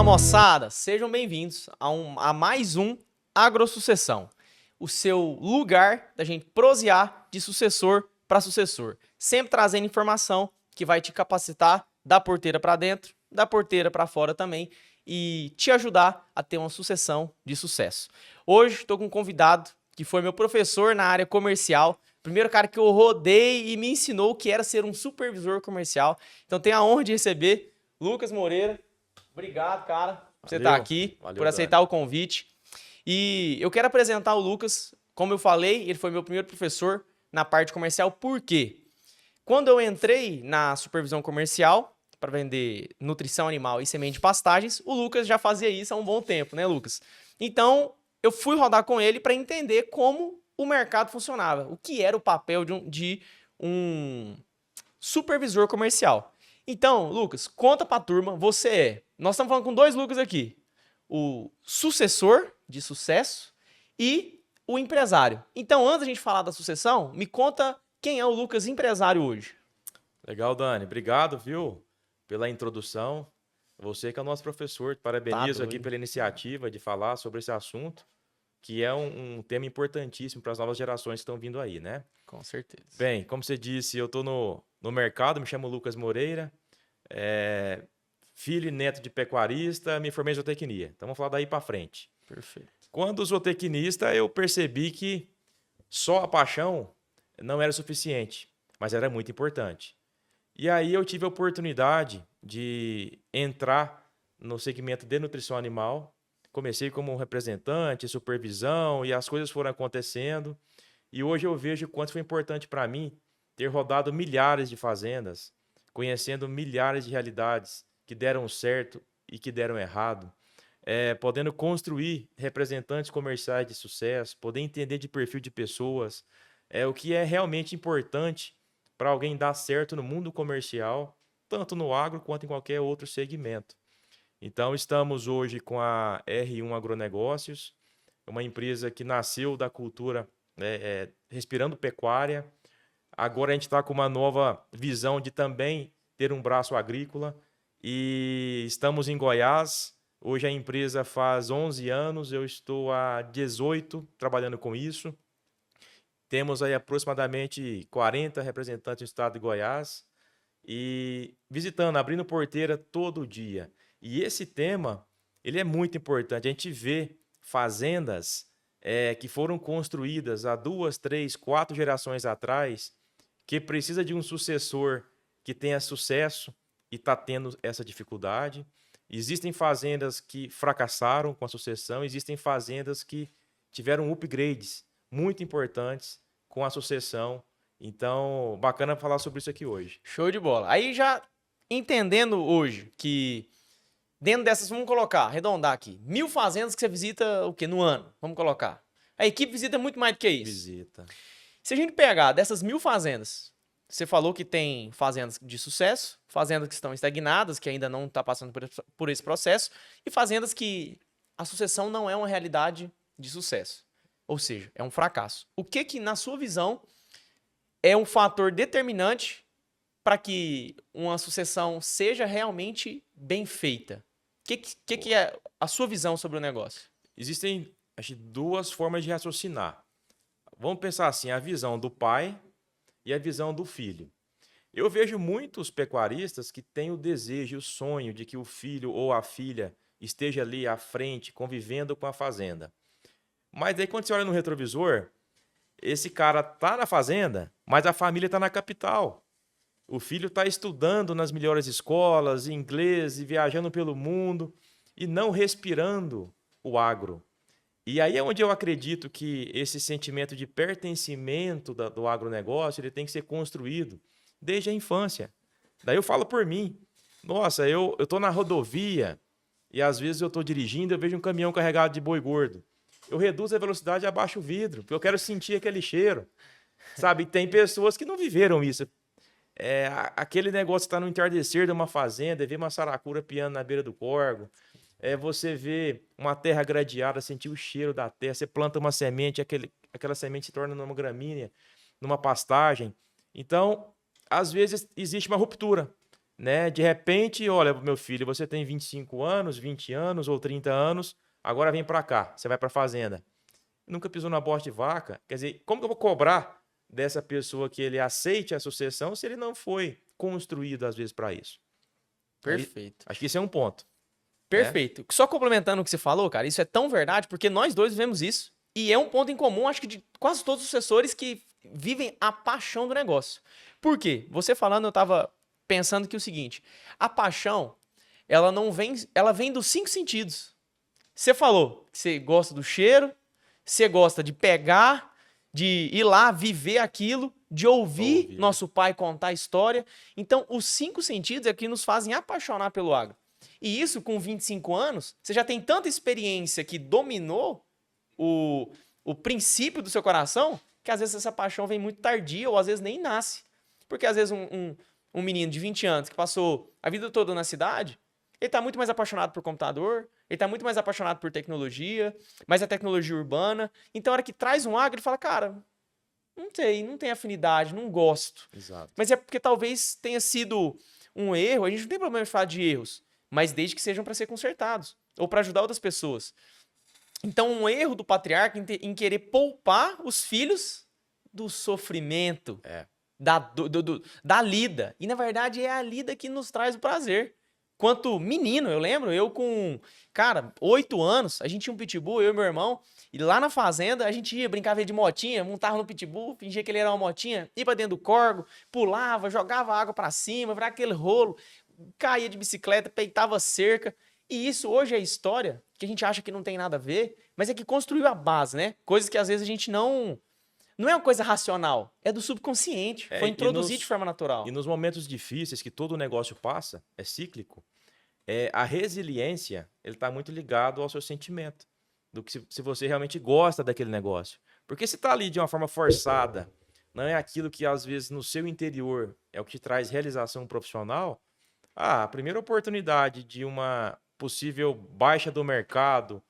moçada, sejam bem-vindos a mais um Agrosucessão, o seu lugar da gente prosear de sucessor para sucessor, sempre trazendo informação que vai te capacitar da porteira para dentro, da porteira para fora também e te ajudar a ter uma sucessão de sucesso. Hoje estou com um convidado que foi meu professor na área comercial, primeiro cara que eu rodei e me ensinou o que era ser um supervisor comercial. Então tenho a honra de receber Lucas Moreira. Obrigado, cara, por você estar aqui, Valeu, por aceitar o convite. E eu quero apresentar o Lucas. Como eu falei, ele foi meu primeiro professor na parte comercial. Por quê? Quando eu entrei na supervisão comercial para vender nutrição animal e semente de pastagens, o Lucas já fazia isso há um bom tempo, né, Lucas? Então, eu fui rodar com ele para entender como o mercado funcionava, o que era o papel de um supervisor comercial. Então, Lucas, conta pra turma, nós estamos falando com dois Lucas aqui, o sucessor de sucesso e o empresário. Então, antes da gente falar da sucessão, me conta quem é o Lucas empresário hoje. Legal, Dani. Obrigado, viu, pela introdução. Você que é o nosso professor, te parabenizo aqui pela iniciativa de falar sobre esse assunto, que é um tema importantíssimo para as novas gerações que estão vindo aí, né? Com certeza. Bem, como você disse, eu estou no mercado, me chamo Lucas Moreira, filho e neto de pecuarista, me formei em zootecnia. Então vamos falar daí para frente. Perfeito. Quando zootecnista, eu percebi que só a paixão não era suficiente, mas era muito importante. E aí eu tive a oportunidade de entrar no segmento de nutrição animal. Comecei como representante, supervisão, e as coisas foram acontecendo. E hoje eu vejo o quanto foi importante para mim ter rodado milhares de fazendas, conhecendo milhares de realidades que deram certo e que deram errado, podendo construir representantes comerciais de sucesso, poder entender de perfil de pessoas, o que é realmente importante para alguém dar certo no mundo comercial, tanto no agro quanto em qualquer outro segmento. Então, estamos hoje com a R1 Agronegócios, uma empresa que nasceu da cultura respirando pecuária. Agora a gente está com uma nova visão de também ter um braço agrícola e estamos em Goiás. Hoje a empresa faz 11 anos, eu estou há 18 trabalhando com isso. Temos aí aproximadamente 40 representantes do estado de Goiás e visitando, abrindo porteira todo dia. E esse tema, ele é muito importante. A gente vê fazendas que foram construídas há 2, 3, 4 gerações atrás, que precisa de um sucessor que tenha sucesso e está tendo essa dificuldade. Existem fazendas que fracassaram com a sucessão, existem fazendas que tiveram upgrades muito importantes com a sucessão. Então, bacana falar sobre isso aqui hoje. Show de bola. Aí já entendendo hoje que dentro dessas, vamos colocar, arredondar aqui, 1.000 fazendas que você visita o quê? No ano, vamos colocar. A equipe visita muito mais do que isso. Visita. Se a gente pegar dessas 1.000 fazendas, você falou que tem fazendas de sucesso, fazendas que estão estagnadas, que ainda não está passando por esse processo, e fazendas que a sucessão não é uma realidade de sucesso. Ou seja, é um fracasso. O que na sua visão, é um fator determinante para que uma sucessão seja realmente bem feita? O que é a sua visão sobre o negócio? Existem, acho, duas formas de raciocinar. Vamos pensar assim, a visão do pai e a visão do filho. Eu vejo muitos pecuaristas que têm o desejo, o sonho de que o filho ou a filha esteja ali à frente, convivendo com a fazenda. Mas daí quando você olha no retrovisor, esse cara tá na fazenda, mas a família está na capital. O filho está estudando nas melhores escolas, inglês, e viajando pelo mundo, e não respirando o agro. E aí é onde eu acredito que esse sentimento de pertencimento do agronegócio ele tem que ser construído desde a infância. Daí eu falo por mim. Nossa, eu estou na rodovia e às vezes eu estou dirigindo e eu vejo um caminhão carregado de boi gordo. Eu reduzo a velocidade e abaixo o vidro, porque eu quero sentir aquele cheiro. Sabe? Tem pessoas que não viveram isso. Aquele negócio que está no entardecer de uma fazenda, ver uma saracura piando na beira do córrego, você vê uma terra gradeada, sentir o cheiro da terra, você planta uma semente, aquela semente se torna numa gramínea, numa pastagem. Então, às vezes, existe uma ruptura. né? De repente, olha, meu filho, você tem 25 anos, 20 anos ou 30 anos, agora vem para cá, você vai para a fazenda. Nunca pisou na bosta de vaca. Quer dizer, como que eu vou cobrar dessa pessoa que ele aceite a sucessão se ele não foi construído, às vezes, para isso? Aí, Perfeito. acho que isso é um ponto, né? Perfeito. Só complementando o que você falou, cara, isso é tão verdade, porque nós dois vivemos isso. E é um ponto em comum, acho que de quase todos os sucessores que vivem a paixão do negócio. Por quê? Você falando, eu tava pensando que é o seguinte: a paixão, ela não vem, ela vem dos 5 sentidos. Você falou que você gosta do cheiro, você gosta de pegar, de ir lá viver aquilo, de ouvir nosso pai contar a história. Então, os 5 sentidos é que nos fazem apaixonar pelo agro. E isso, com 25 anos, você já tem tanta experiência que dominou o princípio do seu coração, que às vezes essa paixão vem muito tardia ou às vezes nem nasce. Porque às vezes um menino de 20 anos que passou a vida toda na cidade, ele está muito mais apaixonado por computador, ele está muito mais apaixonado por tecnologia, mas a tecnologia urbana. Então, a hora que traz um agro, ele fala, cara, não sei, não tem afinidade, não gosto. Exato. Mas é porque talvez tenha sido um erro, a gente não tem problema em falar de erros, mas desde que sejam para ser consertados ou para ajudar outras pessoas. Então, um erro do patriarca em querer poupar os filhos do sofrimento, da lida. E, na verdade, é a lida que nos traz o prazer. Quanto menino, eu lembro, eu com, cara, 8 anos, a gente tinha um pitbull, eu e meu irmão, e lá na fazenda a gente ia, brincava de motinha, montava no pitbull, fingia que ele era uma motinha, ia pra dentro do corgo, pulava, jogava água pra cima, virava aquele rolo, caía de bicicleta, peitava cerca. E isso hoje é história, que a gente acha que não tem nada a ver, mas é que construiu a base, né? Coisas que às vezes a gente não é uma coisa racional, é do subconsciente, foi introduzido de forma natural. E nos momentos difíceis que todo negócio passa, é cíclico, a resiliência, ele está muito ligado ao seu sentimento, do que se você realmente gosta daquele negócio. Porque se está ali de uma forma forçada, não é aquilo que às vezes no seu interior é o que te traz realização profissional, a primeira oportunidade de uma possível baixa do mercado,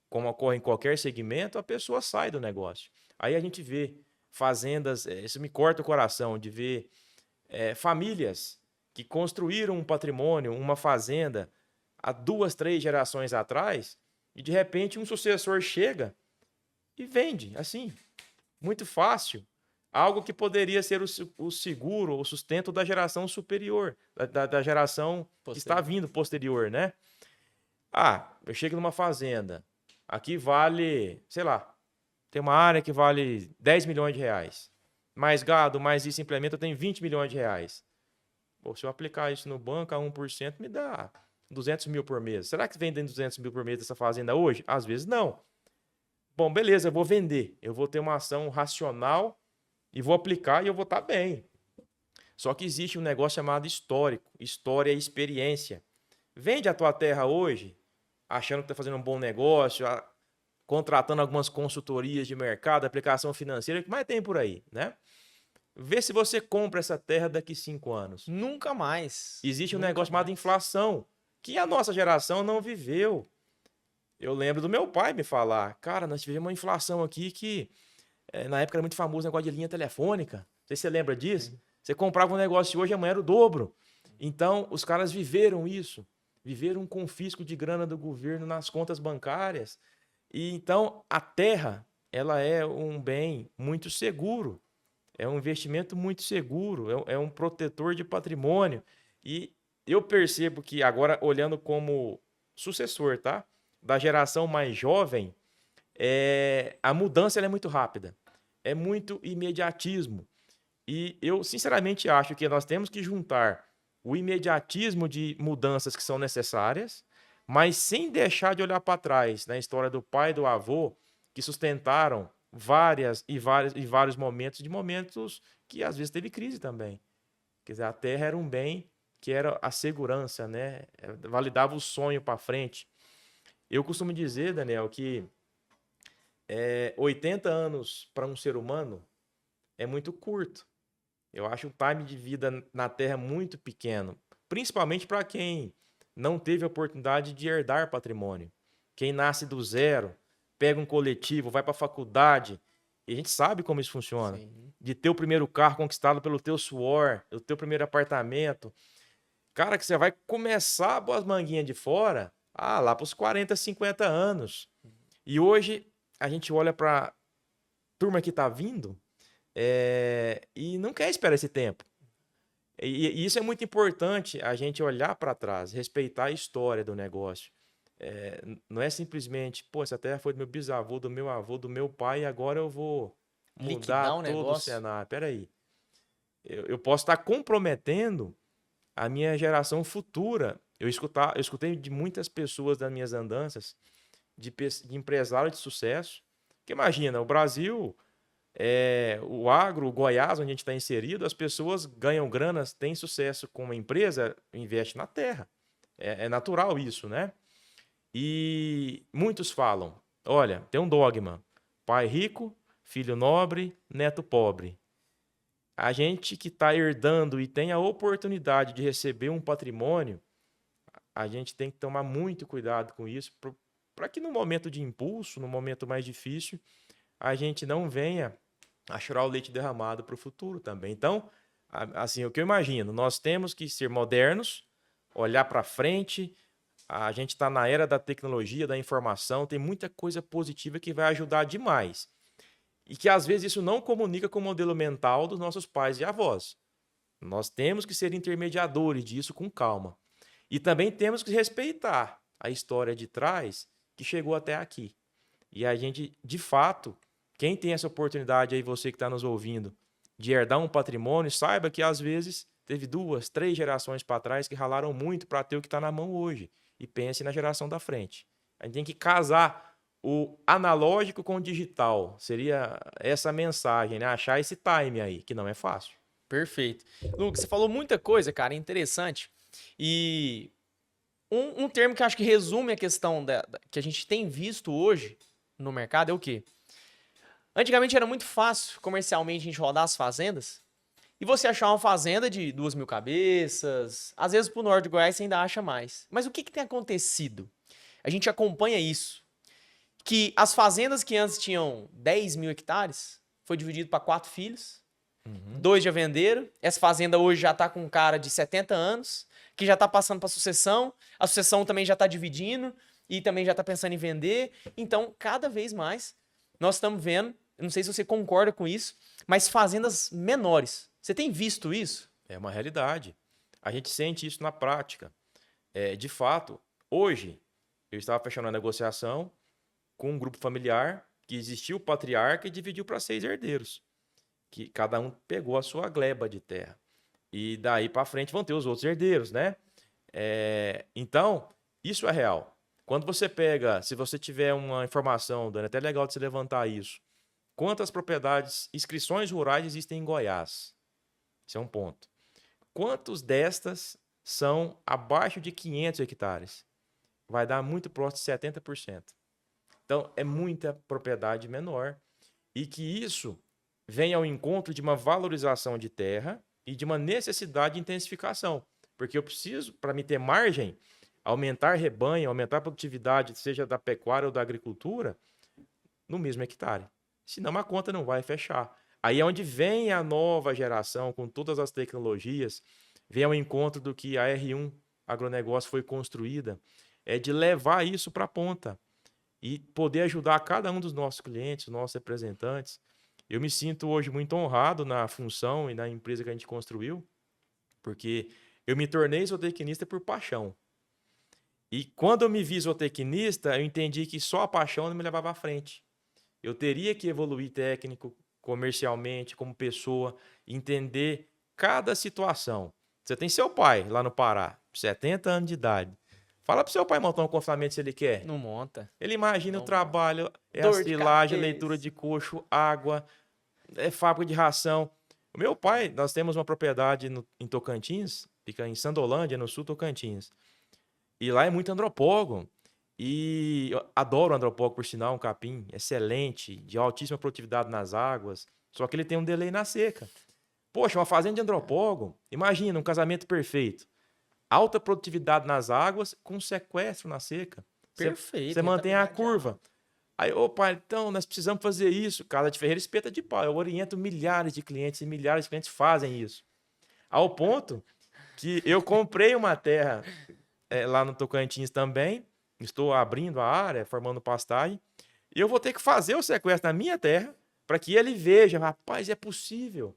como ocorre em qualquer segmento, a pessoa sai do negócio. Aí a gente vê fazendas, isso me corta o coração, de ver famílias que construíram um patrimônio, uma fazenda, há 2, 3 gerações atrás, e de repente um sucessor chega e vende, assim, muito fácil, algo que poderia ser o seguro, o sustento da geração superior, da geração que está vindo posterior, né? Eu chego numa fazenda, aqui vale, sei lá, tem uma área que vale 10 milhões de reais. Mais gado, mais isso, implemento, tem 20 milhões de reais. Pô, se eu aplicar isso no banco a 1%, me dá 200 mil por mês. Será que vende 200 mil por mês dessa fazenda hoje? Às vezes não. Bom, beleza, eu vou vender. Eu vou ter uma ação racional e vou aplicar e eu vou estar bem. Só que existe um negócio chamado histórico. História é experiência. Vende a tua terra hoje, achando que está fazendo um bom negócio, contratando algumas consultorias de mercado, aplicação financeira, o que mais tem por aí, né? Vê se você compra essa terra daqui 5 anos. Nunca mais. Existe um negócio chamado inflação, que a nossa geração não viveu. Eu lembro do meu pai me falar, cara, nós tivemos uma inflação aqui que na época era muito famoso o negócio de linha telefônica. Não sei se você lembra disso. Você comprava um negócio hoje, amanhã era o dobro. Então, os caras viveram isso. Viveram um confisco de grana do governo nas contas bancárias. E então, a terra, ela é um bem muito seguro. É um investimento muito seguro. É um protetor de patrimônio. E eu percebo que agora, olhando como sucessor, tá? Da geração mais jovem, a mudança ela é muito rápida. É muito imediatismo. E eu, sinceramente, acho que nós temos que juntar o imediatismo de mudanças que são necessárias, mas sem deixar de olhar para trás na história do pai e do avô, que sustentaram vários momentos que às vezes teve crise também. Quer dizer, a terra era um bem que era a segurança, né? Validava o sonho para frente. Eu costumo dizer, Daniel, que 80 anos para um ser humano é muito curto. Eu acho o time de vida na Terra muito pequeno, principalmente para quem não teve a oportunidade de herdar patrimônio. Quem nasce do zero, pega um coletivo, vai para a faculdade, e a gente sabe como isso funciona. Sim. De ter o primeiro carro conquistado pelo teu suor, o teu primeiro apartamento. Cara, que você vai começar a pôr as manguinhas de fora, lá para os 40, 50 anos. E hoje a gente olha para turma que está vindo e não quer esperar esse tempo. E isso é muito importante, a gente olhar para trás, respeitar a história do negócio. Não é simplesmente, pô, essa terra foi do meu bisavô, do meu avô, do meu pai, e agora eu vou mudar Liquidar o todo o negócio. cenário. Peraí, eu posso estar comprometendo a minha geração futura. Eu escutei de muitas pessoas das minhas andanças, de empresários de sucesso, que imagina, o Brasil, o agro, o Goiás, onde a gente está inserido, as pessoas ganham granas, têm sucesso com uma empresa, investe na terra. É natural isso, né? E muitos falam, olha, tem um dogma, pai rico, filho nobre, neto pobre. A gente que está herdando e tem a oportunidade de receber um patrimônio, a gente tem que tomar muito cuidado com isso, para que no momento de impulso, no momento mais difícil, a gente não venha a chorar o leite derramado para o futuro também. Então, assim, o que eu imagino, nós temos que ser modernos, olhar para frente. A gente está na era da tecnologia, da informação, tem muita coisa positiva que vai ajudar demais. E que às vezes isso não comunica com o modelo mental dos nossos pais e avós. Nós temos que ser intermediadores disso com calma. E também temos que respeitar a história de trás que chegou até aqui. E a gente, de fato, quem tem essa oportunidade aí, você que está nos ouvindo, de herdar um patrimônio, saiba que às vezes teve 2, 3 gerações para trás que ralaram muito para ter o que está na mão hoje. E pense na geração da frente. A gente tem que casar o analógico com o digital. Seria essa mensagem, né? Achar esse time aí, que não é fácil. Perfeito. Lucas, você falou muita coisa, cara, interessante. E um termo que eu acho que resume a questão que a gente tem visto hoje no mercado é o quê? Antigamente era muito fácil comercialmente a gente rodar as fazendas e você achar uma fazenda de 2.000 cabeças. Às vezes pro norte de Goiás você ainda acha mais. Mas o que tem acontecido? A gente acompanha isso. Que as fazendas que antes tinham 10.000 hectares foi dividido para 4 filhos. 2 já venderam. Essa fazenda hoje já está com um cara de 70 anos, que já está passando para sucessão. A sucessão também já está dividindo e também já está pensando em vender. Então, cada vez mais, nós estamos vendo, eu não sei se você concorda com isso, mas fazendas menores. Você tem visto isso? É uma realidade. A gente sente isso na prática. De fato, hoje, eu estava fechando a negociação com um grupo familiar que existia o patriarca e dividiu para 6 herdeiros, que cada um pegou a sua gleba de terra. E daí para frente vão ter os outros herdeiros, né? Então, isso é real. Quando você pega, se você tiver uma informação, Dani, é até legal de se levantar isso. Quantas propriedades, inscrições rurais existem em Goiás? Esse é um ponto. Quantos destas são abaixo de 500 hectares? Vai dar muito próximo de 70%. Então, é muita propriedade menor. E que isso vem ao encontro de uma valorização de terra e de uma necessidade de intensificação. Porque eu preciso, para me ter margem, aumentar rebanho, aumentar a produtividade, seja da pecuária ou da agricultura, no mesmo hectare. Senão a conta não vai fechar. Aí é onde vem a nova geração, com todas as tecnologias, vem ao encontro do que a R1 Agronegócio foi construída, é de levar isso para a ponta e poder ajudar cada um dos nossos clientes, nossos representantes. Eu me sinto hoje muito honrado na função e na empresa que a gente construiu, porque eu me tornei zootecnista por paixão. E quando eu me vi zootecnista, eu entendi que só a paixão não me levava à frente. Eu teria que evoluir técnico, comercialmente, como pessoa, entender cada situação. Você tem seu pai lá no Pará, 70 anos de idade. Fala pro seu pai montar um confinamento se ele quer. Não monta. Ele imagina Não o trabalho, a Dor de silagem, cabeça. leitura de coxo, água, fábrica de ração. O meu pai, nós temos uma propriedade em Tocantins, fica em Sandolândia, no sul Tocantins. E lá é muito andropólogo. E eu adoro o andropólogo, por sinal, um capim excelente, de altíssima produtividade nas águas. Só que ele tem um delay na seca. Poxa, uma fazenda de andropólogo, imagina um casamento perfeito. Alta produtividade nas águas com sequestro na seca. Perfeito. Você mantém a rentabilidade curva. alta. Aí, opa, então nós precisamos fazer isso. Casa de Ferreira espeta de pau. Eu oriento milhares de clientes e milhares de clientes fazem isso. Ao ponto que eu comprei uma terra lá no Tocantins também, estou abrindo a área, formando pastagem, e eu vou ter que fazer o sequestro na minha terra para que ele veja, rapaz, é possível.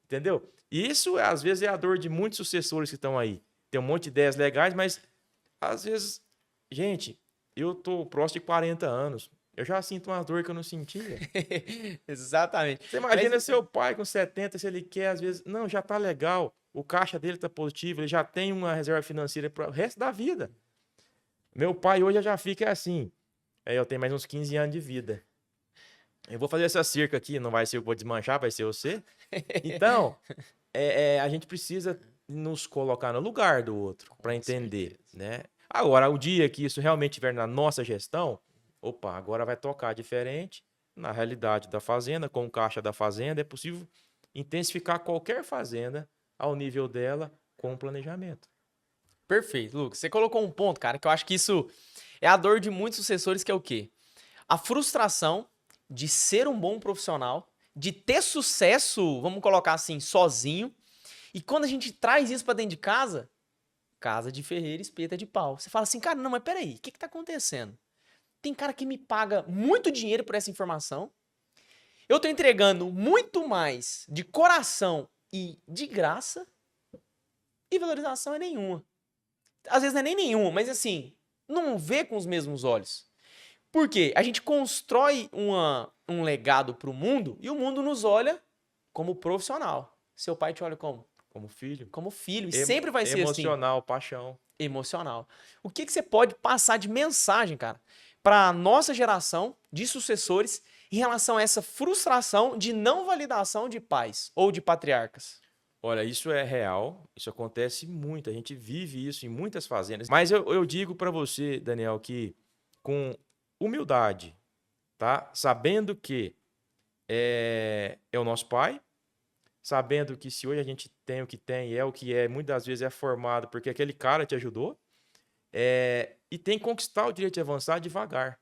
Entendeu? E isso, às vezes, é a dor de muitos sucessores que estão aí. Tem um monte de ideias legais, mas, às vezes, gente, eu tô próximo de 40 anos. Eu já sinto uma dor que eu não sentia. Exatamente. Você imagina seu pai com 70, se ele quer, às vezes, não, já tá legal, o caixa dele tá positivo, ele já tem uma reserva financeira para o resto da vida. Meu pai hoje já fica assim. Eu tenho mais uns 15 anos de vida. Eu vou fazer essa cerca aqui, não vai ser eu que vou desmanchar, vai ser você. Então, a gente precisa nos colocar no lugar do outro para entender, né? Agora, o dia que isso realmente estiver na nossa gestão, opa, agora vai tocar diferente. Na realidade da fazenda, com o caixa da fazenda, é possível intensificar qualquer fazenda ao nível dela com o planejamento. Perfeito, Lucas. Você colocou um ponto, cara, que eu acho que isso é a dor de muitos sucessores, que é o quê? A frustração de ser um bom profissional, de ter sucesso, vamos colocar assim, sozinho. E quando a gente traz isso pra dentro de casa, casa de ferreiro, espeta de pau. Você fala assim, cara, não, mas peraí, o que tá acontecendo? Tem cara que me paga muito dinheiro por essa informação. Eu tô entregando muito mais de coração e de graça, e valorização é nenhuma. Às vezes não é nem nenhuma, mas assim, não vê com os mesmos olhos. Por quê? A gente constrói um legado pro mundo e o mundo nos olha como profissional. Seu pai te olha como? Como filho. Como filho. E sempre vai ser assim. Emocional, paixão. Emocional. O que você pode passar de mensagem, cara, para nossa geração de sucessores em relação a essa frustração de não validação de pais ou de patriarcas? Olha, isso é real, isso acontece muito, a gente vive isso em muitas fazendas. Mas eu digo para você, Daniel, que com humildade, tá? Sabendo que é o nosso pai, sabendo que se hoje a gente tem o que é o que é, muitas das vezes é formado porque aquele cara te ajudou, e tem que conquistar o direito de avançar devagar.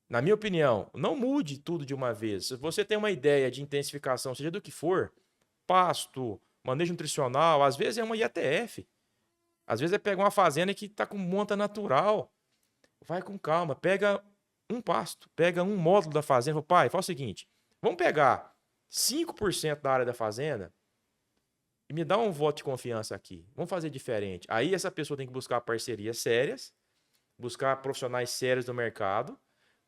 Na minha opinião, não mude tudo de uma vez. Se você tem uma ideia de intensificação, seja do que for, pasto, manejo nutricional, às vezes é uma IATF. Às vezes é pegar uma fazenda que está com monta natural. Vai com calma, pega um pasto, pega um módulo da fazenda. Fala, pai, faz o seguinte, vamos pegar 5% da área da fazenda e me dá um voto de confiança aqui. Vamos fazer diferente. Aí essa pessoa tem que buscar parcerias sérias, buscar profissionais sérios do mercado,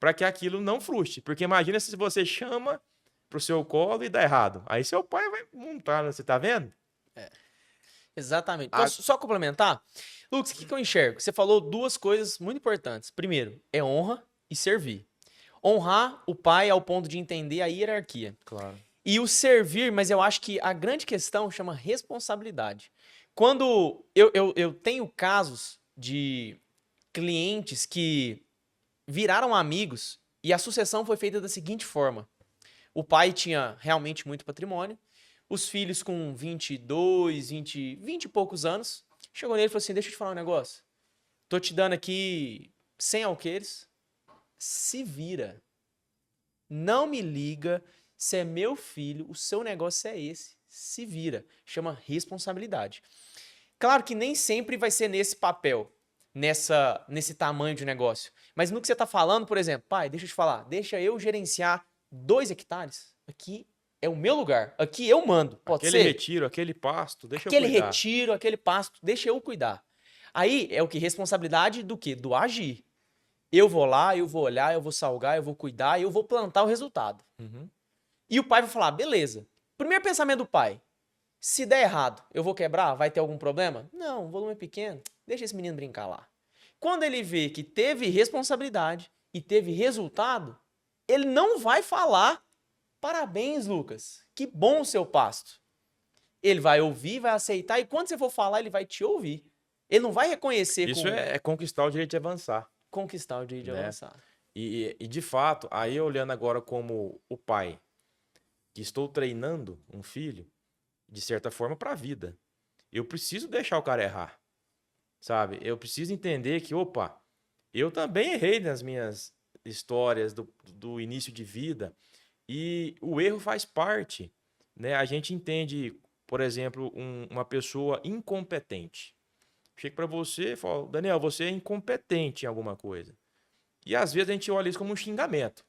para que aquilo não frustre. Porque imagina se você chama pro seu colo e dá errado. Aí seu pai vai montar, você tá vendo? Exatamente. Posso só complementar? Lucas, o que eu enxergo? Você falou duas coisas muito importantes. Primeiro, é honra e servir. Honrar o pai ao ponto de entender a hierarquia. Claro. E o servir, mas eu acho que a grande questão chama responsabilidade. Quando eu tenho casos de clientes que viraram amigos e a sucessão foi feita da seguinte forma. O pai tinha realmente muito patrimônio, os filhos com 22, 20 e poucos anos, chegou nele e falou assim, deixa eu te falar um negócio, tô te dando aqui 100 alqueires, se vira, não me liga, se é meu filho, o seu negócio é esse, se vira, chama responsabilidade. Claro que nem sempre vai ser nesse papel, nesse tamanho de negócio, mas no que você tá falando, por exemplo, pai, deixa eu te falar, deixa eu gerenciar 2 hectares, aqui é o meu lugar, aqui eu mando, pode Aquele ser? retiro, aquele pasto, deixa eu Aquele cuidar. retiro, aquele pasto, deixa eu cuidar. Aí é o que? Responsabilidade do quê? Do agir. Eu vou lá, eu vou olhar, eu vou salgar, eu vou cuidar, eu vou plantar o resultado. Uhum. E o pai vai falar, beleza. Primeiro pensamento do pai, se der errado, eu vou quebrar? Vai ter algum problema? Não, o volume é pequeno, deixa esse menino brincar lá. Quando ele vê que teve responsabilidade e teve resultado, ele não vai falar, parabéns, Lucas, que bom o seu pasto. Ele vai ouvir, vai aceitar, e quando você for falar, ele vai te ouvir. Ele não vai reconhecer Isso como é conquistar o direito de avançar. conquistar o direito de Né? avançar. E de fato, aí olhando agora como o pai, que estou treinando um filho, de certa forma, para a vida. Eu preciso deixar o cara errar, sabe? Eu preciso entender que, opa, eu também errei nas minhas histórias do início de vida e o erro faz parte, né? A gente entende por exemplo, uma pessoa incompetente. Chega para você e fala, Daniel, você é incompetente em alguma coisa. E às vezes a gente olha isso como um xingamento.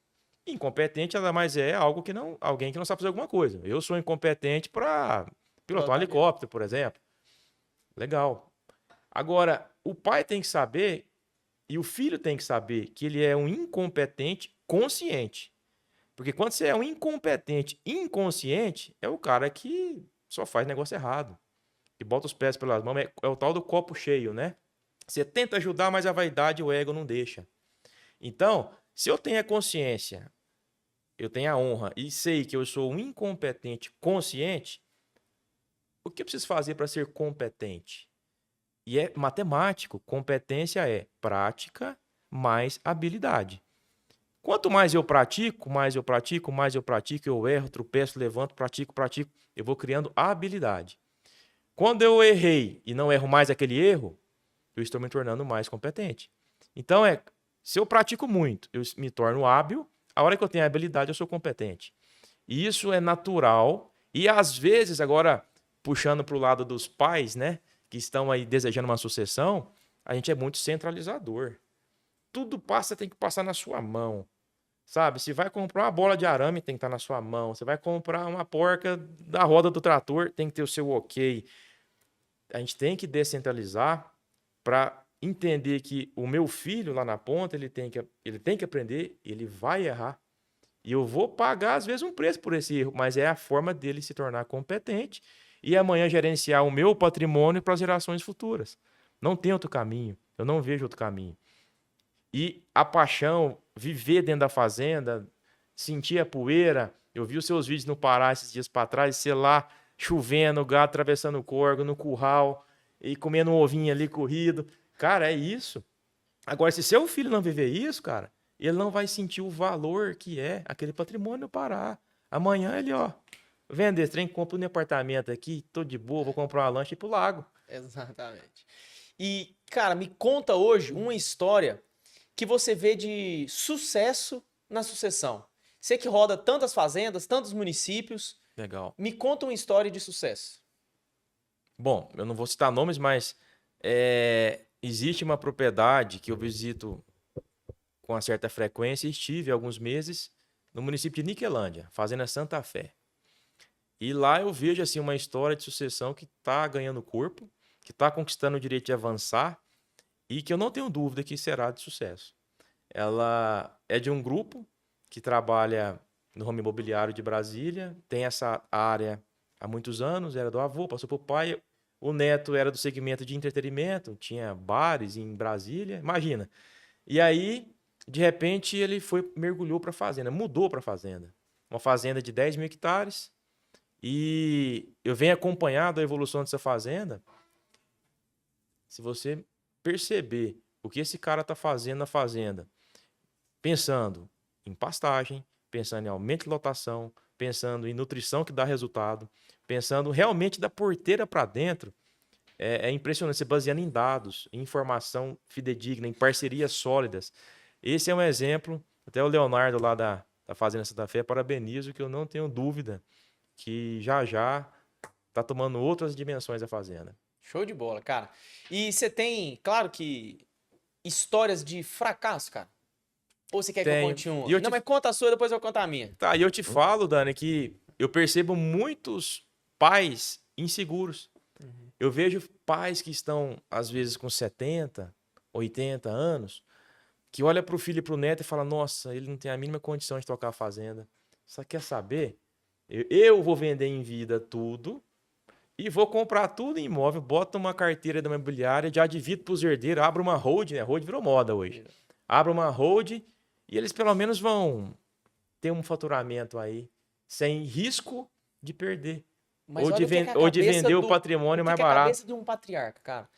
Incompetente nada mais é alguém que não sabe fazer alguma coisa. Eu sou incompetente para pilotar um helicóptero, por exemplo. Legal. Agora, o pai tem que saber e o filho tem que saber que ele é um incompetente consciente. Porque quando você é um incompetente inconsciente, é o cara que só faz negócio errado. Que bota os pés pelas mãos. É o tal do copo cheio, né? Você tenta ajudar, mas a vaidade e o ego não deixa. Então, se eu tenho a consciência, eu tenho a honra e sei que eu sou um incompetente consciente, o que eu preciso fazer para ser competente? E é matemático. Competência é prática mais habilidade. Quanto mais eu pratico, eu erro, tropeço, levanto, pratico, eu vou criando habilidade. Quando eu errei e não erro mais aquele erro, eu estou me tornando mais competente. Então, se eu pratico muito, eu me torno hábil, a hora que eu tenho habilidade, eu sou competente. E isso é natural. E às vezes, agora, puxando para o lado dos pais, né, que estão aí desejando uma sucessão, a gente é muito centralizador. Tudo tem que passar na sua mão. Sabe? Se vai comprar uma bola de arame, tem que estar na sua mão. Você vai comprar uma porca da roda do trator, tem que ter o seu ok. A gente tem que descentralizar para entender que o meu filho lá na ponta, ele tem que aprender, ele vai errar. E eu vou pagar, às vezes, um preço por esse erro, mas é a forma dele se tornar competente e amanhã gerenciar o meu patrimônio para as gerações futuras. Não tem outro caminho. Eu não vejo outro caminho. E a paixão, viver dentro da fazenda, sentir a poeira. Eu vi os seus vídeos no Pará esses dias para trás, sei lá, chovendo, o gato atravessando o corgo, no curral, e comendo um ovinho ali corrido. Cara, é isso. Agora, se seu filho não viver isso, cara, ele não vai sentir o valor que é aquele patrimônio no Pará. Amanhã ele, vende esse trem, compra um apartamento aqui, tô de boa, vou comprar uma lancha e ir pro lago. Exatamente. E, cara, me conta hoje uma história que você vê de sucesso na sucessão. Você que roda tantas fazendas, tantos municípios. Legal. Me conta uma história de sucesso. Bom, eu não vou citar nomes, mas existe uma propriedade que eu visito com uma certa frequência e estive alguns meses no município de Niquelândia, Fazenda Santa Fé. E lá eu vejo assim uma história de sucessão que está ganhando corpo, que está conquistando o direito de avançar e que eu não tenho dúvida que será de sucesso. Ela é de um grupo que trabalha no ramo imobiliário de Brasília, tem essa área há muitos anos, era do avô, passou para o pai, o neto era do segmento de entretenimento, tinha bares em Brasília, imagina. E aí, de repente, ele mergulhou para a fazenda, mudou para a fazenda. Uma fazenda de 10 mil hectares, e eu venho acompanhando a evolução dessa fazenda. Se você perceber o que esse cara está fazendo na fazenda, pensando em pastagem, pensando em aumento de lotação, pensando em nutrição que dá resultado, pensando realmente da porteira para dentro, é impressionante, se baseando em dados, em informação fidedigna, em parcerias sólidas. Esse é um exemplo, até o Leonardo lá da Fazenda Santa Fé, parabenizo, que eu não tenho dúvida que já está tomando outras dimensões a fazenda. Show de bola, cara. E você tem, claro que, histórias de fracasso, cara? Ou você quer que eu conte uma? Não, mas conta a sua, depois eu conto a minha. Tá, e eu te falo, Dani, que eu percebo muitos pais inseguros. Uhum. Eu vejo pais que estão, às vezes, com 70, 80 anos, que olha para o filho e para o neto e fala, nossa, ele não tem a mínima condição de tocar a fazenda. Só quer saber? Eu vou vender em vida tudo e vou comprar tudo em imóvel, boto uma carteira da imobiliária, já divido para os herdeiros, abro uma hold, né? Hold virou moda hoje. Abro uma hold e eles pelo menos vão ter um faturamento aí, sem risco de perder. Mas ou de vender o patrimônio mais barato. A cabeça de um patriarca, cara.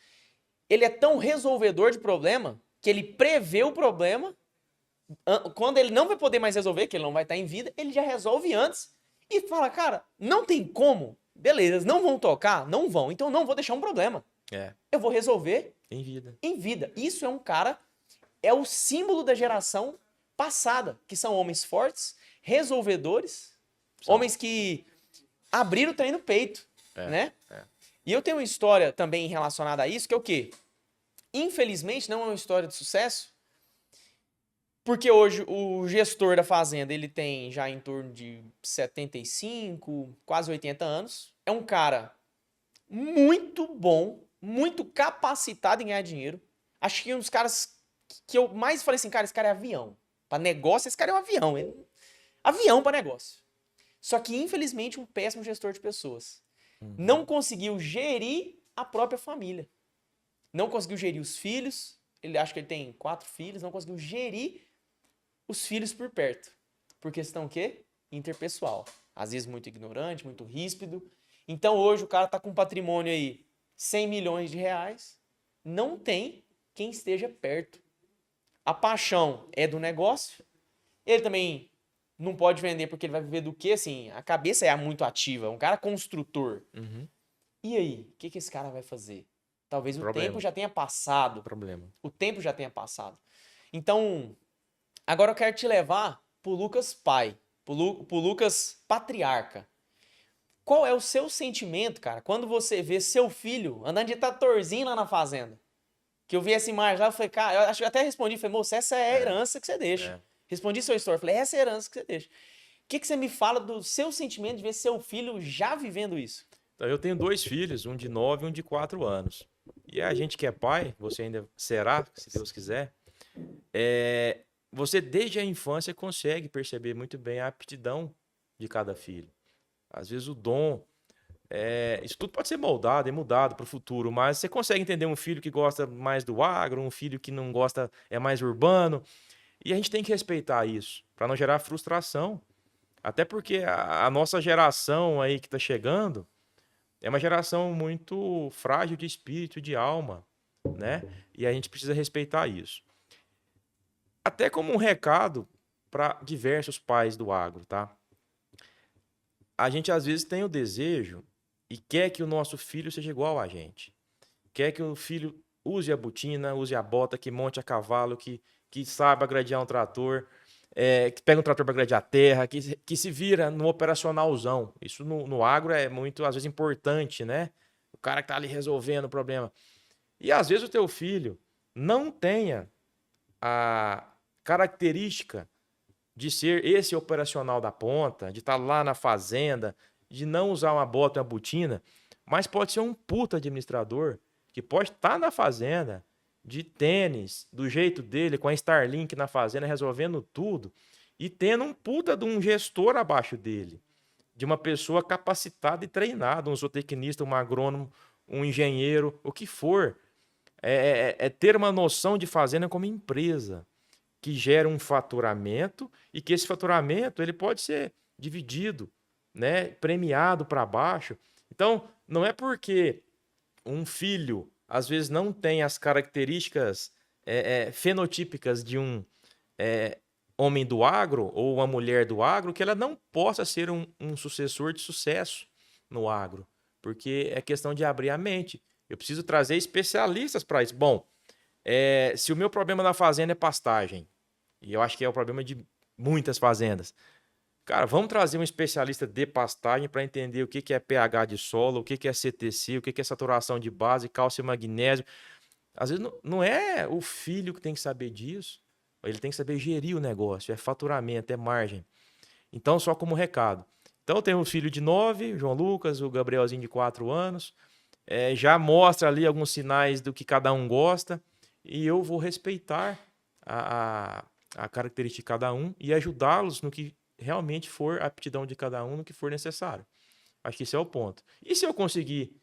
Ele é tão resolvedor de problema que ele prevê o problema. Quando ele não vai poder mais resolver, que ele não vai estar em vida, ele já resolve antes e fala, cara, não tem como. Beleza, não vão tocar? Não vão. Então não vou deixar um problema. Eu vou resolver em vida. Em vida. Isso é um cara, é o símbolo da geração passada, que são homens fortes, resolvedores, homens que abriram o trem no peito. né? E eu tenho uma história também relacionada a isso, que é o quê? Infelizmente, não é uma história de sucesso, porque hoje o gestor da fazenda, ele tem já em torno de 75, quase 80 anos. É um cara muito bom, muito capacitado em ganhar dinheiro. Acho que um dos caras que eu mais falei assim, cara, esse cara é avião. Pra negócio, esse cara é um avião. Avião pra negócio. Só que, infelizmente, um péssimo gestor de pessoas. Não conseguiu gerir a própria família. Não conseguiu gerir os filhos. Ele acha que ele tem 4 filhos. Não conseguiu gerir os filhos por perto. Por questão o quê? Interpessoal. Às vezes muito ignorante, muito ríspido. Então hoje o cara tá com um patrimônio aí 100 milhões de reais. Não tem quem esteja perto. A paixão é do negócio. Ele também não pode vender porque ele vai viver do quê? Assim, a cabeça é muito ativa. Um cara construtor. Uhum. E aí? O que esse cara vai fazer? Talvez o Problema. tempo já tenha passado. Problema. O tempo já tenha passado. Então, agora eu quero te levar pro Lucas pai, pro Lucas patriarca. Qual é o seu sentimento, cara, quando você vê seu filho andando de tratorzinho lá na fazenda? Que eu vi essa imagem lá, eu falei, cara, eu acho que eu até respondi, falei, moço, essa é a herança que você deixa. Respondi sua história, falei, essa é a herança que você deixa. O que você me fala do seu sentimento de ver seu filho já vivendo isso? Então, eu tenho 2 filhos, um de 9 e um de 4 anos. E a gente que é pai, você ainda será, se Deus quiser, você desde a infância consegue perceber muito bem a aptidão de cada filho. Às vezes o dom, isso tudo pode ser moldado e mudado para o futuro, mas você consegue entender um filho que gosta mais do agro, um filho que não gosta, é mais urbano, e a gente tem que respeitar isso, para não gerar frustração. Até porque a nossa geração aí que está chegando é uma geração muito frágil de espírito, de alma, né? E a gente precisa respeitar isso. Até como um recado para diversos pais do agro, tá? A gente às vezes tem o desejo e quer que o nosso filho seja igual a gente. Quer que o filho use a botina, use a bota, que monte a cavalo, que saiba gradear um trator, que pega um trator para gradear a terra, que se vira no operacionalzão. Isso no agro é muito, às vezes, importante, né? O cara que tá ali resolvendo o problema. E às vezes o teu filho não tenha a característica de ser esse operacional da ponta, de estar lá na fazenda, de não usar uma bota e uma botina, mas pode ser um puta administrador que pode estar na fazenda, de tênis, do jeito dele, com a Starlink na fazenda, resolvendo tudo, e tendo um puta de um gestor abaixo dele, de uma pessoa capacitada e treinada, um zootecnista, um agrônomo, um engenheiro, o que for. É ter uma noção de fazenda como empresa, que gera um faturamento e que esse faturamento ele pode ser dividido, né, premiado para baixo. Então, não é porque um filho às vezes não tem as características fenotípicas de um homem do agro ou uma mulher do agro que ela não possa ser um sucessor de sucesso no agro, porque é questão de abrir a mente. Eu preciso trazer especialistas para isso. Bom, se o meu problema na fazenda é pastagem, e eu acho que é o problema de muitas fazendas, cara, vamos trazer um especialista de pastagem para entender o que é pH de solo, o que é CTC, o que é saturação de base, cálcio e magnésio. Às vezes não é o filho que tem que saber disso, ele tem que saber gerir o negócio, é faturamento, é margem. Então, só como recado. Então, eu tenho um filho de 9, o João Lucas, o Gabrielzinho de 4 anos, já mostra ali alguns sinais do que cada um gosta, e eu vou respeitar a característica de cada um e ajudá-los no que realmente for a aptidão de cada um, no que for necessário. Acho que esse é o ponto. E se eu conseguir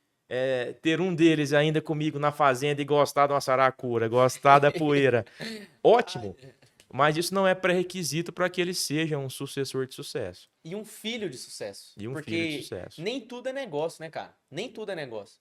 ter um deles ainda comigo na fazenda e gostar de uma saracura, gostar da poeira, ótimo. Mas isso não é pré-requisito para que ele seja um sucessor de sucesso. E um filho de sucesso. E um Porque filho de sucesso. nem tudo é negócio, né, cara? Nem tudo é negócio.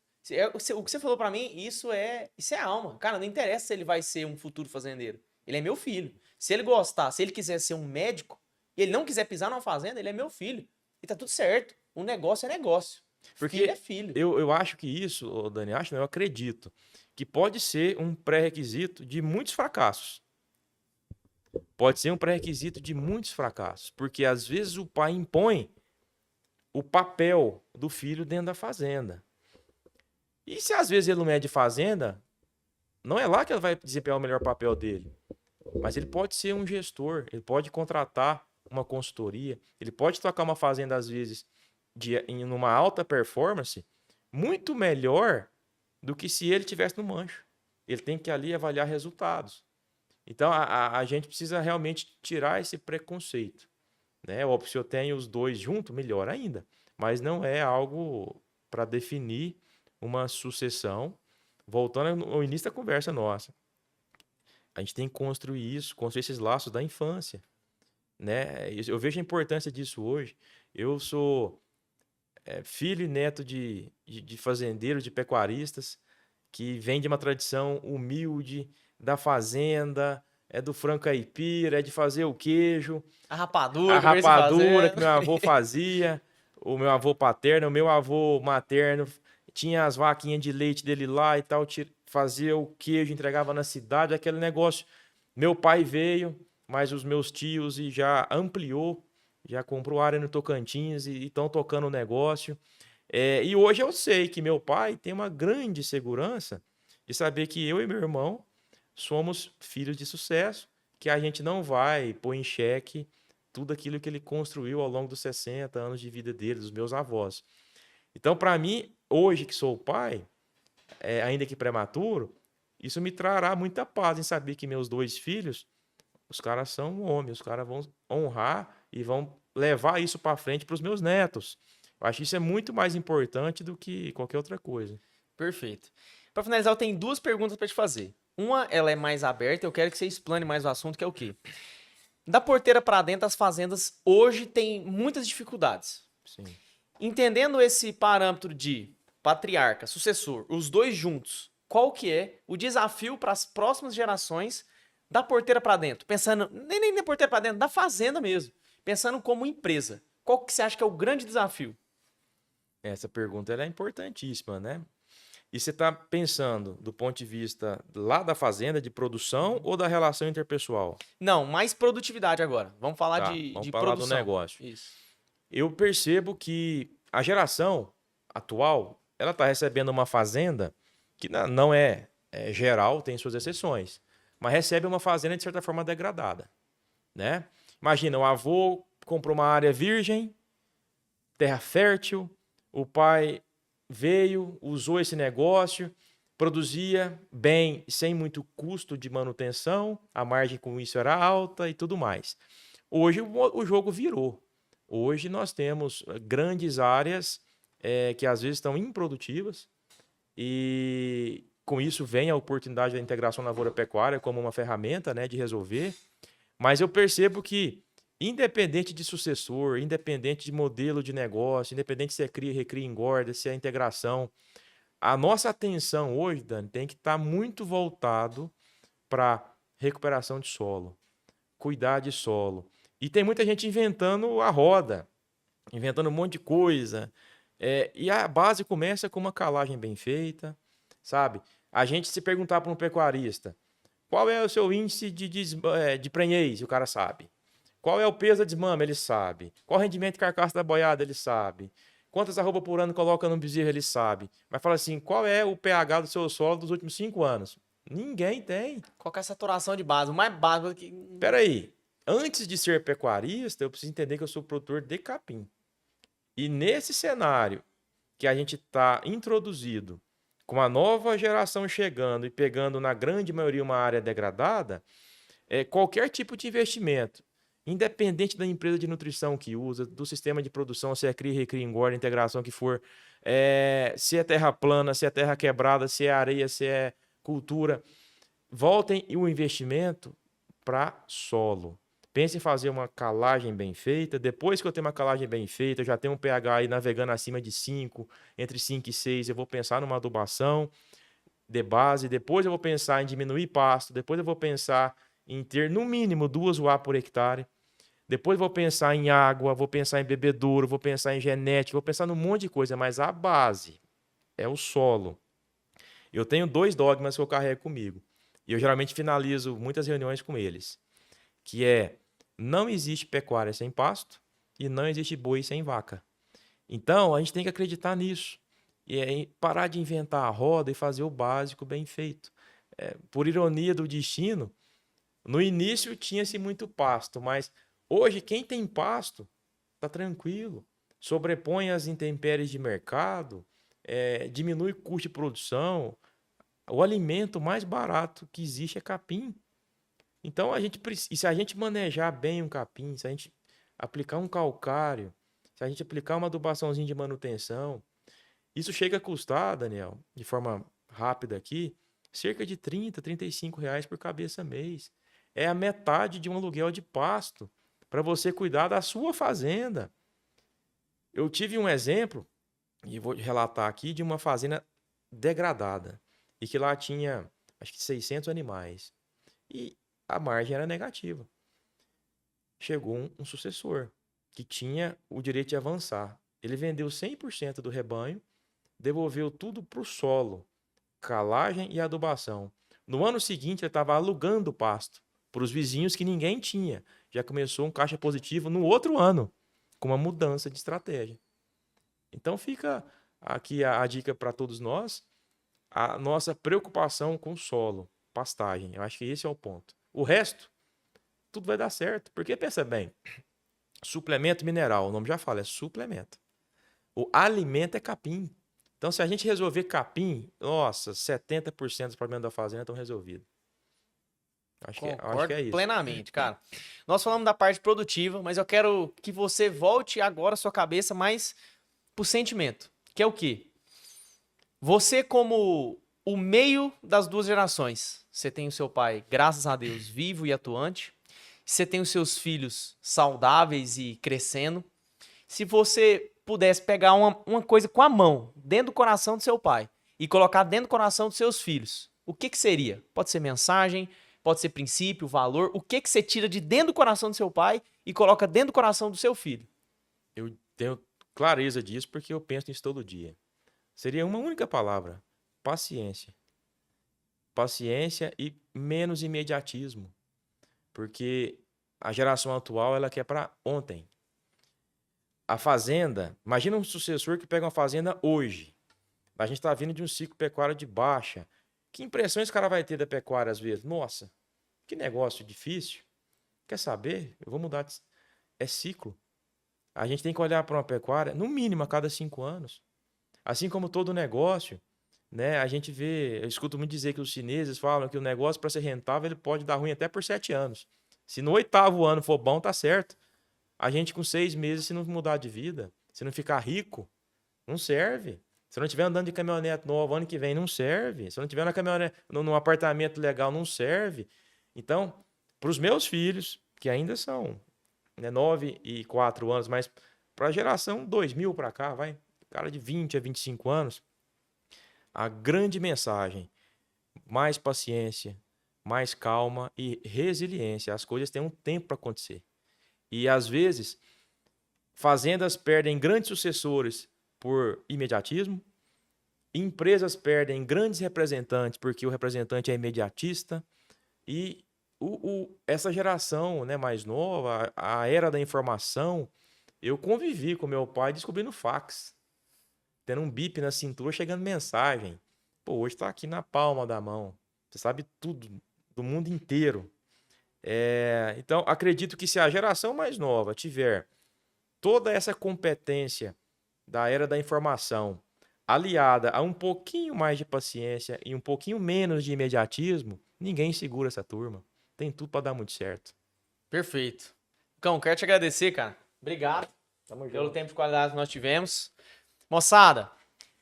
O que você falou pra mim, isso é alma. Cara, não interessa se ele vai ser um futuro fazendeiro. Ele é meu filho. Se ele gostar, se ele quiser ser um médico, e ele não quiser pisar numa fazenda, ele é meu filho. E tá tudo certo. O negócio é negócio. Porque filho é filho. Eu acho que isso, Dani, eu acredito, que pode ser um pré-requisito de muitos fracassos. Pode ser um pré-requisito de muitos fracassos. Porque às vezes o pai impõe o papel do filho dentro da fazenda. E se às vezes ele não é de fazenda, não é lá que ele vai desempenhar o melhor papel dele. Mas ele pode ser um gestor, ele pode contratar uma consultoria, ele pode tocar uma fazenda, às vezes, em uma alta performance, muito melhor do que se ele tivesse no mancho. Ele tem que ali avaliar resultados. Então, a gente precisa realmente tirar esse preconceito. Né? Óbvio, se eu tenho os dois juntos, melhor ainda. Mas não é algo para definir uma sucessão. Voltando ao início da conversa nossa. A gente tem que construir isso, construir esses laços da infância. Né? Eu vejo a importância disso hoje. Eu sou filho e neto de fazendeiros, de pecuaristas, que vem de uma tradição humilde, da fazenda, do frango caipira, de fazer o queijo. A rapadura, A rapadura que meu avô fazia, o meu avô paterno, o meu avô materno, tinha as vaquinhas de leite dele lá e tal, fazia o queijo, entregava na cidade, aquele negócio. Meu pai veio, mas os meus tios e já ampliou, já comprou área no Tocantins e estão tocando o negócio. E hoje eu sei que meu pai tem uma grande segurança de saber que eu e meu irmão somos filhos de sucesso, que a gente não vai pôr em xeque tudo aquilo que ele construiu ao longo dos 60 anos de vida dele, dos meus avós. Então, para mim, hoje que sou pai, ainda que prematuro, isso me trará muita paz em saber que meus dois filhos, os caras são homens, os caras vão honrar e vão levar isso para frente para os meus netos. Eu acho que isso é muito mais importante do que qualquer outra coisa. Perfeito. Para finalizar, eu tenho duas perguntas para te fazer. Uma, ela é mais aberta, eu quero que você explane mais o assunto, que é o quê? Da porteira para dentro, as fazendas hoje têm muitas dificuldades. Sim. Entendendo esse parâmetro de patriarca, sucessor, os dois juntos, qual que é o desafio para as próximas gerações da porteira para dentro? Pensando, nem da porteira para dentro, da fazenda mesmo. Pensando como empresa. Qual que você acha que é o grande desafio? Essa pergunta ela é importantíssima, né? E você está pensando do ponto de vista lá da fazenda, de produção ou da relação interpessoal? Não, mais produtividade agora. Vamos falar Tá, de vamos falar produção. do negócio. Isso. Eu percebo que a geração atual, ela está recebendo uma fazenda que não é geral, tem suas exceções, mas recebe uma fazenda de certa forma degradada, né? Imagina, o avô comprou uma área virgem, terra fértil, o pai veio, usou esse negócio, produzia bem, sem muito custo de manutenção, a margem com isso era alta e tudo mais. Hoje o jogo virou. Hoje nós temos grandes áreas que às vezes estão improdutivas e com isso vem a oportunidade da integração lavoura-pecuária como uma ferramenta, né, de resolver. Mas eu percebo que independente de sucessor, independente de modelo de negócio, independente se é cria, recria, engorda, se é integração, a nossa atenção hoje, Dani, tem que estar muito voltado para recuperação de solo, cuidar de solo. E tem muita gente inventando a roda, inventando um monte de coisa. E a base começa com uma calagem bem feita, sabe? A gente se perguntar para um pecuarista, qual é o seu índice de prenhez? O cara sabe. Qual é o peso da desmama? Ele sabe. Qual o rendimento de carcaça da boiada? Ele sabe. Quantas arroba por ano coloca no bezerro? Ele sabe. Mas fala assim, qual é o pH do seu solo dos últimos 5 anos? Ninguém tem. Qual que é a saturação de base? O mais básico que... Peraí. Antes de ser pecuarista, eu preciso entender que eu sou produtor de capim. E nesse cenário que a gente está introduzido, com a nova geração chegando e pegando na grande maioria uma área degradada, qualquer tipo de investimento, independente da empresa de nutrição que usa, do sistema de produção, se é cria, recria, engorda, integração que for, se é terra plana, se é terra quebrada, se é areia, se é cultura, voltem o investimento para solo. Pense em fazer uma calagem bem feita. Depois que eu tenho uma calagem bem feita, eu já tenho um pH aí navegando acima de 5, entre 5 e 6, eu vou pensar numa adubação de base, depois eu vou pensar em diminuir pasto, depois eu vou pensar em ter no mínimo 2 UA por hectare, depois vou pensar em água, vou pensar em bebedouro, vou pensar em genética, vou pensar num monte de coisa, mas a base é o solo. Eu tenho 2 dogmas que eu carrego comigo, e eu geralmente finalizo muitas reuniões com eles, que não existe pecuária sem pasto e não existe boi sem vaca. Então, a gente tem que acreditar nisso. E parar de inventar a roda e fazer o básico bem feito. Por ironia do destino, no início tinha-se muito pasto, mas hoje quem tem pasto está tranquilo. Sobrepõe as intempéries de mercado, diminui o custo de produção. O alimento mais barato que existe é capim. Então, e se a gente manejar bem um capim, se a gente aplicar um calcário, se a gente aplicar uma adubaçãozinha de manutenção, isso chega a custar, Daniel, de forma rápida aqui, cerca de 30, R$ 35 por cabeça mês. É a metade de um aluguel de pasto para você cuidar da sua fazenda. Eu tive um exemplo, e vou relatar aqui, de uma fazenda degradada, e que lá tinha, acho que 600 animais. E a margem era negativa. Chegou um sucessor que tinha o direito de avançar. Ele vendeu 100% do rebanho, devolveu tudo para o solo, calagem e adubação. No ano seguinte, ele estava alugando o pasto para os vizinhos que ninguém tinha. Já começou um caixa positivo no outro ano, com uma mudança de estratégia. Então fica aqui a dica para todos nós, a nossa preocupação com o solo, pastagem. Eu acho que esse é o ponto. O resto, tudo vai dar certo. Porque pensa bem, suplemento mineral, o nome já fala, é suplemento. O alimento é capim. Então, se a gente resolver capim, nossa, 70% dos problemas da fazenda estão resolvidos. Acho que é isso. Plenamente, cara. Nós falamos da parte produtiva, mas eu quero que você volte agora a sua cabeça mais pro sentimento, que é o quê? Você como o meio das duas gerações. Você tem o seu pai, graças a Deus, vivo e atuante. Você tem os seus filhos saudáveis e crescendo. Se você pudesse pegar uma coisa com a mão, dentro do coração do seu pai, e colocar dentro do coração dos seus filhos, o que seria? Pode ser mensagem, pode ser princípio, valor. O que você tira de dentro do coração do seu pai e coloca dentro do coração do seu filho? Eu tenho clareza disso porque eu penso nisso todo dia. Seria uma única palavra: paciência. Paciência e menos imediatismo. Porque a geração atual, ela quer para ontem. A fazenda, imagina um sucessor que pega uma fazenda hoje. A gente está vindo de um ciclo pecuário de baixa. Que impressão esse cara vai ter da pecuária às vezes? Nossa, que negócio difícil. Quer saber? Eu vou mudar. É ciclo. A gente tem que olhar para uma pecuária, no mínimo, a cada 5 anos. Assim como todo negócio, né? A gente vê, eu escuto muito dizer que os chineses falam que o negócio, para ser rentável, ele pode dar ruim até por 7 anos. Se no 8º ano for bom, tá certo. A gente com 6 meses, se não mudar de vida, se não ficar rico, não serve. Se não estiver andando de caminhonete novo ano que vem, não serve. Se não estiver na caminhonete, num apartamento legal, não serve. Então, para os meus filhos, que ainda são, né, 9 e 4 anos, mas para a geração 2000 para cá, vai, cara de 20 a 25 anos, a grande mensagem: mais paciência, mais calma e resiliência. As coisas têm um tempo para acontecer. E, às vezes, fazendas perdem grandes sucessores por imediatismo, empresas perdem grandes representantes porque o representante é imediatista, e essa geração, né, mais nova, a era da informação, eu convivi com meu pai descobrindo fax, tendo um bip na cintura, chegando mensagem. Pô, hoje está aqui na palma da mão. Você sabe tudo do mundo inteiro. Então, acredito que se a geração mais nova tiver toda essa competência da era da informação, aliada a um pouquinho mais de paciência e um pouquinho menos de imediatismo, ninguém segura essa turma. Tem tudo para dar muito certo. Perfeito. Cão, quero te agradecer, cara. Obrigado pelo tempo de qualidade que nós tivemos. Moçada,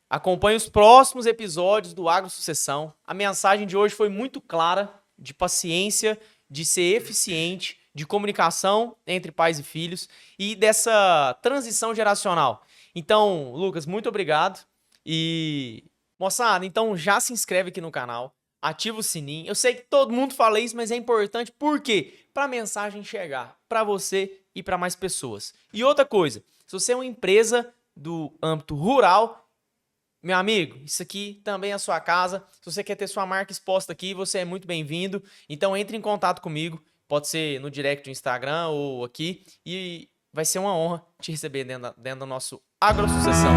acompanhe os próximos episódios do Agro Sucessão. A mensagem de hoje foi muito clara, de paciência, de ser eficiente, de comunicação entre pais e filhos e dessa transição geracional. Então, Lucas, muito obrigado. E, moçada, então já se inscreve aqui no canal, ativa o sininho. Eu sei que todo mundo fala isso, mas é importante. Por quê? Para a mensagem chegar para você e para mais pessoas. E outra coisa, se você é uma empresa do âmbito rural, meu amigo, isso aqui também é a sua casa. Se você quer ter sua marca exposta aqui, você é muito bem-vindo. Então entre em contato comigo, pode ser no direct do Instagram ou aqui, e vai ser uma honra te receber dentro do nosso Agrosucessão.